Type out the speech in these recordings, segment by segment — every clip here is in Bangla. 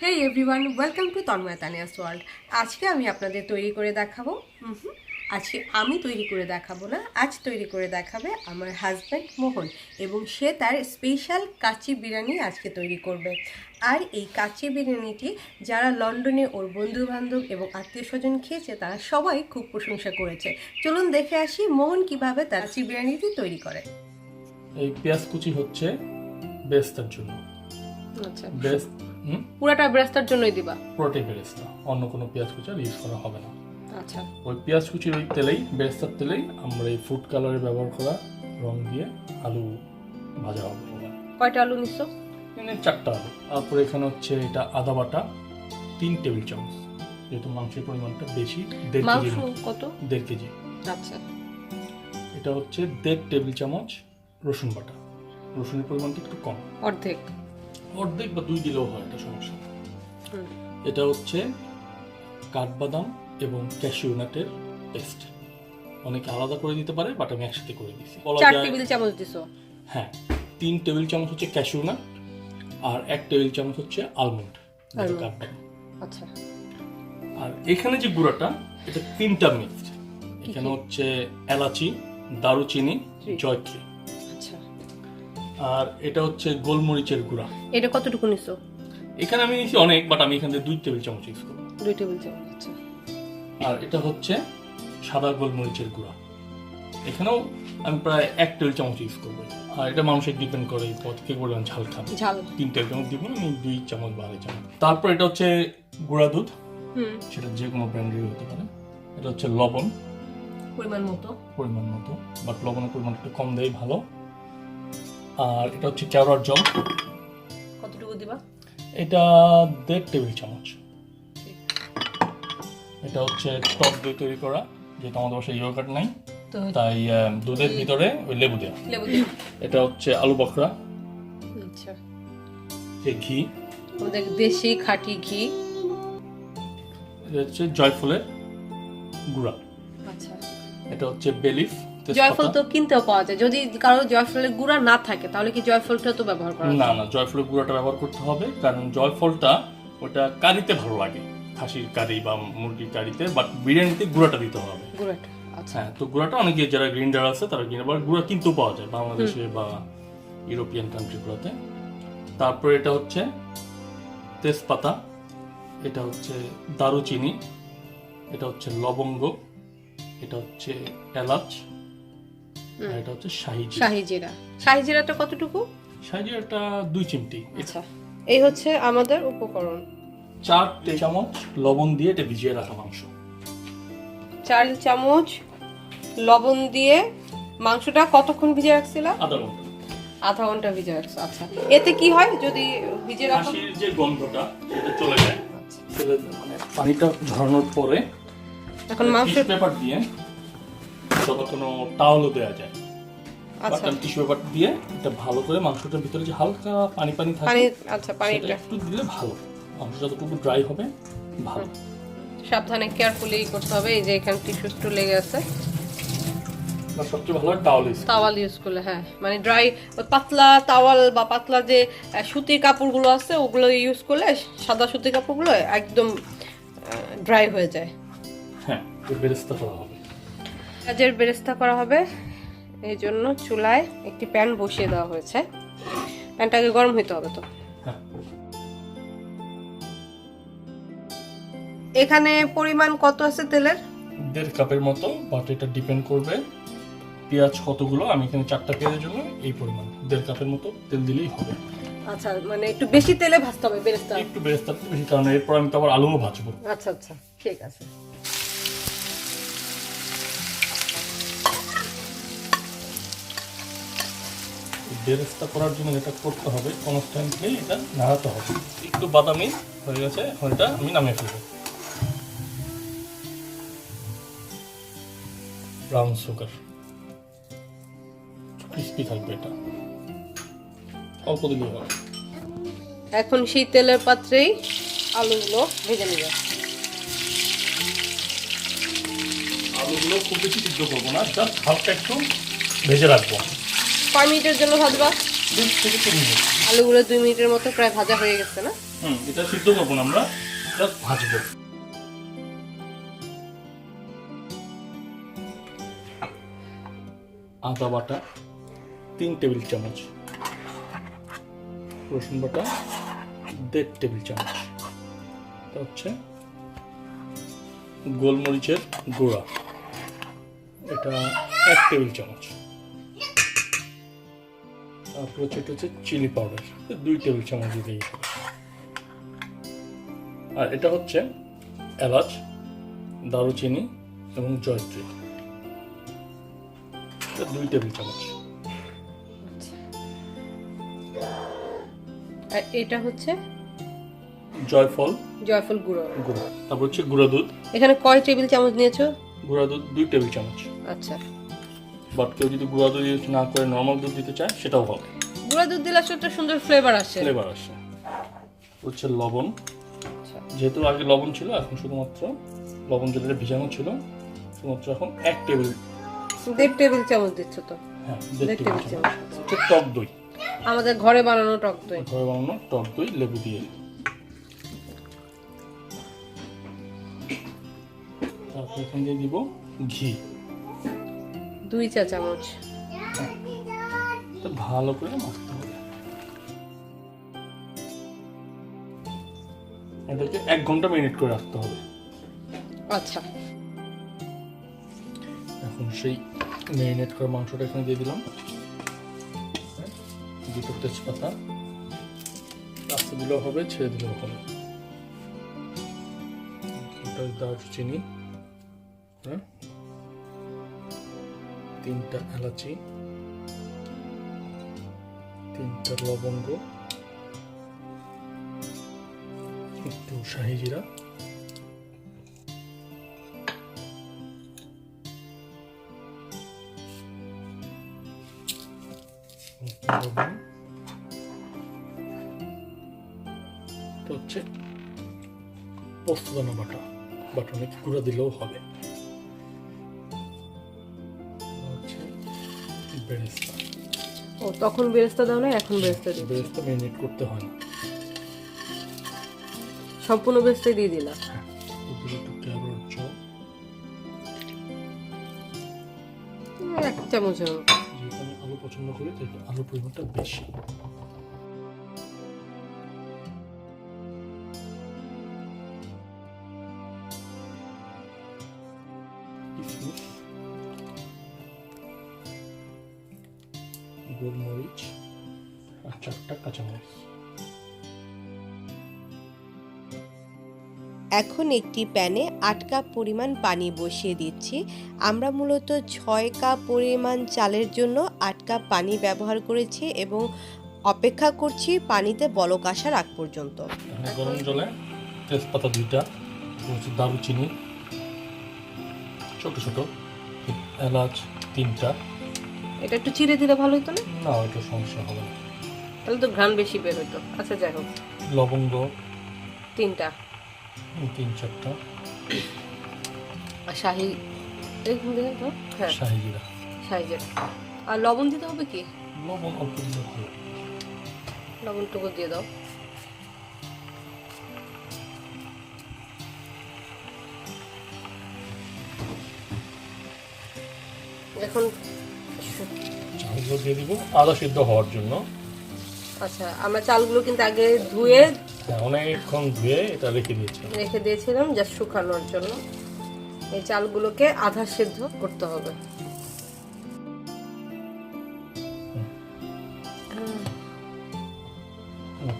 Hey everyone, welcome to Tanmoy Tania's world. আজকে আমি আপনাদের তৈরি করে দেখাবো আজকে আমি তৈরি করে দেখাবো না, আজ তৈরি করে দেখাবে আমার হাজব্যান্ড মোহন, এবং সে তার স্পেশাল কাচ্চি বিরিয়ানি আজকে তৈরি করবে। আর এই কাচ্চি বিরিয়ানিটি যারা লন্ডনে ওর বন্ধুবান্ধব এবং আত্মীয় স্বজন খেয়েছে তারা সবাই খুব প্রশংসা করেছে। চলুন দেখে আসি মোহন কিভাবে তার কাচ্চি বিরিয়ানিটি তৈরি করে। এই পেঁয়াজ কুচি হচ্ছে বেরেস্তার জন্য। আচ্ছা, বেরেস্ত পুরোটা বেরেস্তার জন্যই দিবা? পুরোটাই বেরেস্তা, অন্য কোনো পেঁয়াজ কুচি আর ইউজ করা হবে না। আচ্ছা, ওই পেঁয়াজ কুচির ওই তেলেই, বেরেস্তার তেলেই আমরা এই ফুড কালারে ব্যবহার করা রং দিয়ে আলু ভাজা হবে। কয়টা আলু নিচ্ছ? এখানে 4টা আলু। তারপরে এখানে হচ্ছে এটা আদা বাটা 3 টেবিল চামচ, যেহেতু মাংসের পরিমাণটা বেশি, 1.5 কেজি। কত? 1.5 কেজি। আচ্ছা, এটা হচ্ছে 1.5 টেবিল চামচ রসুন বাটা। রসুনের পরিমাণটা একটু কম, অর্ধেক বা 2 দিলেও হয়, এটা সমস্যা। এটা হচ্ছে কাঠবাদাম এবং ক্যাশিউ নাটের পেস্ট। অনেকে আলাদা করে দিতে পারে, বাট আমি একসাথে করে দিয়েছি। 4 টেবিল চামচ দিছো? হ্যাঁ, 3 টেবিল চামচ হচ্ছে ক্যাশিউ নাট আর 1 টেবিল চামচ হচ্ছে আলমন্ড কাঠবাদাম। আচ্ছা, আর এখানে যে গুঁড়াটা, এটা 3টা মিক্সড। এখানে হচ্ছে এলাচি, দারুচিনি, জয়ত্রী। আচ্ছা, আর এটা হচ্ছে গোলমরিচের গুঁড়া। এটা কতটুকু নিছো? এখানে আমি নিয়েছি অনেক, বাট আমি এখানে 2 টেবিল চামচ ইউজ করব। 2 টেবিল চামচ। আচ্ছা, আর এটা হচ্ছে সাদা গোলমরিচের গুঁড়া। এখানেও আমি প্রায় 1 টেবিল চামচ ইউজ করবো। আর এটা মানুষের ডিপেন্ড করে কে পরিমাণ ঝাল খাবে। ঝাল 3 টেবিল চামচ দিব, আমি 2 চামচ বা 2.5 চামচ। তারপর এটা হচ্ছে গুঁড়া দুধ, সেটা যে কোনো ব্র্যান্ডেরই হতে পারে। এটা হচ্ছে লবণ পরিমাণ মতো, বাট লবণের পরিমাণ একটু কম দেয় ভালো। আর এটা হচ্ছে কেওড়ার জল। কতটুকু দিবা? এটা 1.5 টেবিল চামচ। এটা হচ্ছে টক দই তৈরি করা, যেহেতু আমাদের বাসায় ইয়োগার্ট নাই, তাই দুধের ভিতরে ওই লেবু দেওয়া। এটা হচ্ছে আলু বখরা। আচ্ছা, ঘি, আমাদের দেশি খাঁটি ঘি। এটা হচ্ছে জয়ফলের গুঁড়া। আচ্ছা, এটা হচ্ছে বেলিফ। জয়ফল তো কিনতেও পাওয়া যায়, যদি কারো জয়ফলের গুঁড়া না থাকে তাহলে কি জয়ফলটা তো ব্যবহার করা? না, জয়ফলের গুঁড়াটা ব্যবহার করতে হবে, কারণ জয়ফলটা ওটা কারিতে ভালো লাগে, খাসির কারি বা মুরগির কারিতে, বাট বিরিয়ানিতে গুঁড়াটা দিতে হবে। গুঁড়াটা? আচ্ছা, হ্যাঁ, তো গুঁড়াটা অনেকে যারা গ্রিন্ডার আছে তারা আবার গুঁড়া কিনতেও পাওয়া যায় বাংলাদেশে বা ইউরোপিয়ান কান্ট্রিগুলোতে। তারপরে এটা হচ্ছে তেজপাতা, এটা হচ্ছে দারুচিনি, এটা হচ্ছে লবঙ্গ, এটা হচ্ছে এলাচ, আর এটা হচ্ছে শাহি জিরা। শাহি জিরাটা কতটুকু? শাহি জিরাটা 2 চিমটি। আচ্ছা, এই হচ্ছে আমাদের উপকরণ। 4 চামচ লবণ দিয়ে এটা ভিজিয়ে রাখা মাংস। 4 চামচ লবণ দিয়ে মাংসটা কতক্ষণ ভিজে রাখছিলা? আধা ঘন্টা ভিজে রাখছো। আচ্ছা, এতে কি হয় যদি ভিজে রাখো? খাসির যে গন্ধটা সেটা চলে যায়। মানে পানিটা ঝরানোর পরে এখন মাংস পেপার দিয়ে, অথবা কোনো টাওয়ালও দেওয়া যায়। আচ্ছা, টিস্যু পেপার দিয়ে এটা ভালো করে মাংসটার ভিতরে যে হালকা পানি থাকে, আচ্ছা, পানিটা একটু দিলে ভালো, মাংস যতটুকু ড্রাই হবে ভালো। সাবধানে কেয়ারফুলি করতে হবে। এই যে এখানে টিস্যু একটু লেগে আছে, সবচেয়ে ভালো টাওয়াল ইউজ করলে। হ্যাঁ, মানে ড্রাই পাতলা টাওয়াল বা পাতলা যে সুতির কাপড়গুলো আছে ওগুলো ইউজ করলে, সাদা সুতির কাপড়গুলো একদম ড্রাই হয়ে যায়। হ্যাঁ, বেরেস্তা করা হবে। পেঁয়াজের বেরেস্তা করা হবে, এই জন্য চুলায় একটি প্যান বসিয়ে দেওয়া হয়েছে। প্যানটাকে গরম হতে হবে। তো এখানে পরিমাণ কত আছে তেলের? 1.5 কাপের মতো, বাট এটা ডিপেন্ড করবে পেঁয়াজ কতগুলো। আমি এখানে 4টা পেঁয়াজের জন্য এই পরিমাণ 1.5 কাপের মতো তেল দিলেই হবে। আচ্ছা, মানে একটু বেশি তেলে ভাজতে হবে বেরেস্তা? একটু বেরেস্তা বেশি, কারণ এরপর আমি তো আবার আলুও ভাজবো। আচ্ছা, ঠিক আছে। বেরেস্তা করার জন্য যেটা করতে হবে, কনস্ট্যান্টলি এটা নাড়াতে হবে। একটু বাদামি হয়ে গেছে, এখন এটা আমি নামিয়ে ফেলবো। ব্রাউন সুগার, ক্রিস্পি থাকবে, এটা অল্প দিলেই হবে। এখন সেই তেলের পাত্রেই আলুগুলো ভেজে নিব। আলুগুলো খুব বেশি সিদ্ধ করবো না, জাস্ট হালকা একটু ভেজে রাখবো। 5 মিনিটের জন্য ভাজবা? 2 থেকে 3 মিনিট। আলুগুলো 2 মিনিটের মতো প্রায় ভাজা হয়ে গেছে না? এটা সিদ্ধ করবো না, আমরা জাস্ট ভাজবো। আদা বাটা 3 টেবিল চামচ, রসুন বাটা 1.5 টেবিল চামচ, এটা হচ্ছে গোলমরিচের গুঁড়া, এটা 1 টেবিল চামচ, তারপর হচ্ছে চিলি পাউডার 2 টেবিল চামচ দিতেই হবে। আর এটা হচ্ছে এলাচ, দারুচিনি এবং জয়ত্রী, 2 টেবিল চামচ। আর এটা হচ্ছে জয়ফল গুঁড়ো। তারপর হচ্ছে গুঁড়া দুধ, এখানে কয় টেবিল চামচ নিয়েছো? গুঁড়া দুধ 2 টেবিল চামচ। আচ্ছা, বাট কেউ যদি গুঁড়া দুধ ইউজ না করে নর্মাল দুধ দিতে চায় সেটাও হবে, গুঁড়া দুধ দিলে আসলে একটা সুন্দর ফ্লেভার আসে। হচ্ছে লবণ, যেহেতু আগে লবণ ছিল, এখন শুধুমাত্র লবণ যেটা ভিজানো ছিল, শুধুমাত্র এখন 1 টেবিল 1.5 টেবিল চামচ দিচ্ছ তো? হ্যাঁ, 1.5 টেবিল চামচ। হচ্ছে টক দই, আমাদের ঘরে বানানো টক দই। ঘরে বানানো টক দই লেবু দিয়ে। তারপর এখান দিয়ে দিব ঘি 2 চা চামচ। ভালো করে মাখতে হবে। এটাকে 1 ঘন্টা মিনিট করে রাখতে হবে। আচ্ছা, এখন সেই ম্যারিনেট করা মাংসটা এখানে দিয়ে দিলাম, 2 তেজপাতা, আস্তে দিলেও হবে, ছেড়ে দিলেও হবে, দারচিনি, 3টা এলাচি, 3টা লবঙ্গ, একটু শাহি জিরা, লবণ, তো হচ্ছে পোস্তদানা বাটা, অনেক গুঁড়া দিলেও হবে, হচ্ছে বেরেস্তা। ও তখন বেরেস্তা দাও না, এখন বেরেস্তা দিই? বেরেস্তা ম্যারিনেট করতে হয় না, সম্পূর্ণ বেরেস্তা দিয়ে দিলা? একটু ক্যারট জল, 1 চামচ। যেহেতু আমি আলু পছন্দ করি তাই আলুর পরিমাণটা বেশি। কিশমিশ, গোলমরিচ আর 4টা কাঁচামরিচ। এখন একটি প্যানে 8 কাপ পরিমাণ পানি বসিয়ে দিচ্ছি। আমরা মূলত 6 কাপ পরিমাণ চালের জন্য 8 কাপ পানি ব্যবহার করেছি এবং অপেক্ষা করছি পানিতে বলক আসার আগ পর্যন্ত। গরম জলে তেজপাতা 2টা, দারুচিনি ছোট ছোট, এলাচ 3টা। এটা একটু চিড়ে দিলে ভালো হতো না? না, ওটা সমস্যা হবে না, তাহলে তো ঘ্রাণ বেশি বের হতো। আচ্ছা, যাই হোক। লবঙ্গ 3টা, 3-4টা, আর শাহি, হ্যাঁ শাহি জিরা, আর লবণ দিতে হবে কি? লবণ অল্প দিলে ভালো। লবণটুকু দিয়ে দাও। এখন চালগুলো দিয়ে দিব আদা সিদ্ধ হওয়ার জন্য। আচ্ছা, আমরা চালগুলো কিন্তু আগে ধুয়ে অনেকক্ষণ ধুয়ে এটা রেখে দিয়েছিলাম জাস্ট শুকানোর জন্য। এই চালগুলোকে আধা সিদ্ধ করতে হবে।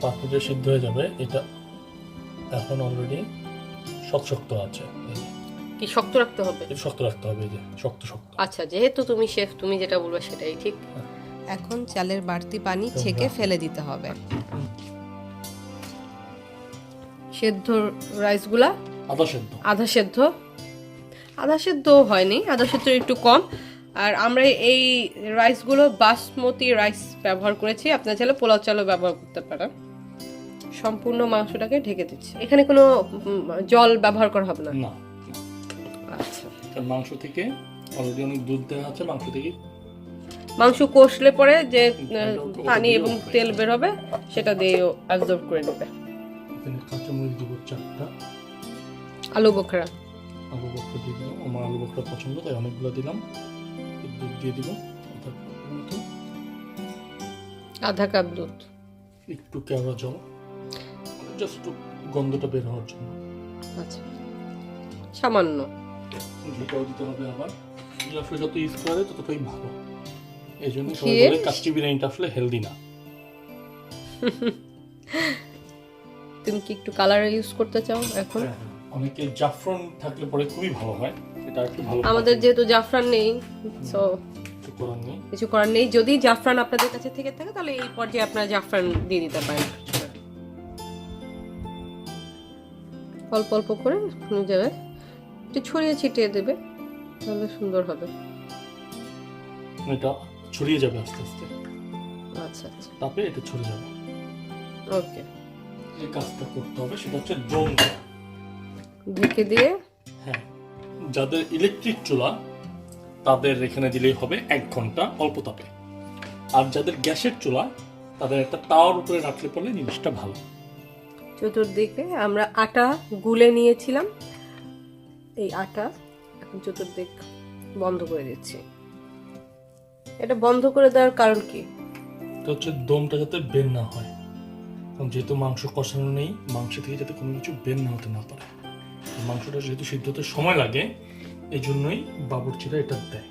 পাঁচমিনিটে সিদ্ধ হয়ে যাবে। এটা এখন অলরেডি শক্ত আছে। কি শক্ত রাখতে হবে? শক্ত রাখতে হবে, এই যে শক্ত। আচ্ছা, যেহেতু তুমি শেফ, তুমি যেটা বলবে সেটাই ঠিক। এখন চালের বাড়তি পানি ছেঁকে ফেলে দিতে হবে। সেদ্ধ রাইসগুলা আধা সেদ্ধ হয়নি, আধা সেদ্ধ একটু কম। আর আমরা এই রাইসগুলো বাসমতি রাইস ব্যবহার করেছি, আপনারা চাইলে পোলাও চালও ব্যবহার করতে পারেন। সম্পূর্ণ মাংসটাকে ঢেকে দিচ্ছি, এখানে কোনো জল ব্যবহার করা হবে না। আচ্ছা, মাংস থেকে অলরেডি অনেক দুধ দেওয়া আছে, মাংস থেকে মাংস কষলে পরে যে পানি এবং তেল বের হবে সেটা দিয়ে অ্যাবজর্ব করে নেবে। এখানে কাঁচামরিচ দিব 4টা, আলু বোখরা আলু বখরা দিয়ে দিলাম, আমার আলু বখরা পছন্দ তাই অনেকগুলো দিলাম। দুধ দিয়ে দিব আধা কাপ দুধ, একটু কেওড়া জল, জাস্ট একটু গন্ধটা বের হওয়ার জন্য। আচ্ছা সামান্য। ঘিটাও দিতে হবে, আবার ঘি আসলে যত ইউজ করা যায় ততটাই ভালো। এই জন্য সবাই ঘিয়ের- বলে কাচ্চি বিরিয়ানিটা আসলে হেলদি না। তুমি কি একটু কালার ইউজ করতে চাও এখন? অনেকে জাফরান থাকলে পরে খুবই ভালো হয়, এটা একটু ভালো। আমাদের যেহেতু জাফরান নেই, সো কিছু করার নেই। কিছু করার নেই। যদি জাফরান আপনাদের কাছে থেকে থাকে তাহলে এই পর্যায়ে আপনারা জাফরান দিয়ে দিতে পারেন। অল্প অল্প করে কোনো জায়গায় একটু ছড়িয়ে ছিটিয়ে দেবে, তাহলে সুন্দর হবে। এটা ছড়িয়ে যাবে আস্তে আস্তে, আচ্ছা আচ্ছা, তাপে এটা ছড়ে যাবে। ওকে। যে কাজটা করতে হবে সেটা হচ্ছে দম দেওয়া। ঢেকে দিয়ে হ্যাঁ, যাদের ইলেকট্রিক চুলা তাদের এখানে দিলেই হবে 1 ঘন্টা অল্প তাপে, আর যাদের গ্যাসের চুলা তাদের একটা তাওয়ার উপরে রাখলে পড়লে জিনিসটা ভালো। চতুর্দিকে আমরা আটা গুলে নিয়েছিলাম, এই আটা এখন চতুর্দিক বন্ধ করে দিচ্ছি। এটা বন্ধ করে দেওয়ার কারণ কি? এটা হচ্ছে দমটা যাতে বের না হয়, কারণ যেহেতু মাংস কষানো নেই, মাংস থেকে যাতে কোনো কিছু বের না হতে না পারে। মাংসটা যেহেতু সিদ্ধ হতে সময় লাগে, এই জন্যই বাবুর্চিরা এটা দেয়।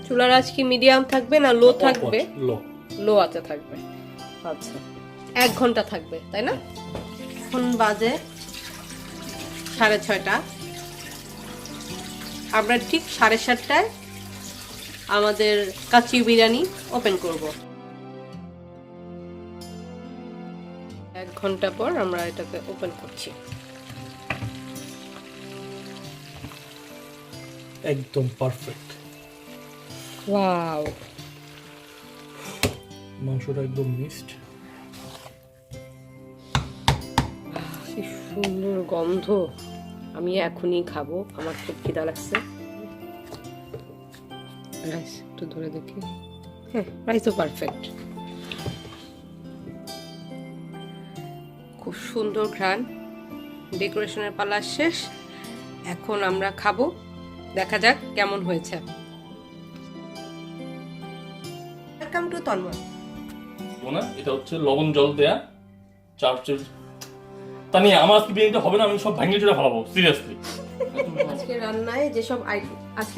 চুলার আঁচ কি মিডিয়াম থাকবে না লো থাকবে? লো। লো আঁচে থাকবে। আচ্ছা, 1 ঘন্টা থাকবে, তাই না? এখন বাজে 6:30। আমরা ঠিক 7:30টায় আমাদের কাচ্চি বিরিয়ানি ওপেন করব। 1 ঘন্টা পর আমরা এটাকে ওপেন করছি। একদম পারফেক্ট, ওয়াও, মাংসটা একদম মিক্সড। কি সুন্দর গন্ধ! আমি এখনই খাবো, আমার খুব খিদা লাগছে। রাইস একটু ধরে দেখি। হ্যাঁ, রাইস তো পারফেক্ট। খুব সুন্দর ঘ্রাণ। ডেকোরেশনের পালা শেষ, এখন আমরা খাবো। দেখা যাক কেমন হয়েছে। Welcome to Tanmoy. না, এটা হচ্ছে লবণ জল দেয়া 4 চামচ। তানিয়া, আমার আজকে বিরিয়ানিটা হবে না, আমি সব ভেঙে চুরে ফেলাবো সিরিয়াসলি। আজকে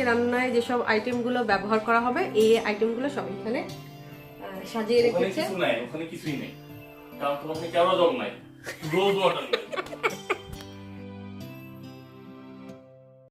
রান্নায় যেসব আইটেমগুলো ব্যবহার করা হবে, এই আইটেমগুলো সব এখানে সাজিয়ে ওখানে রেখেছে। কিছু নাই, ওখানে কিছুই নেই, কারণ ওখানে কেওড়া জল নাই, রোজ ওয়াটার নাই।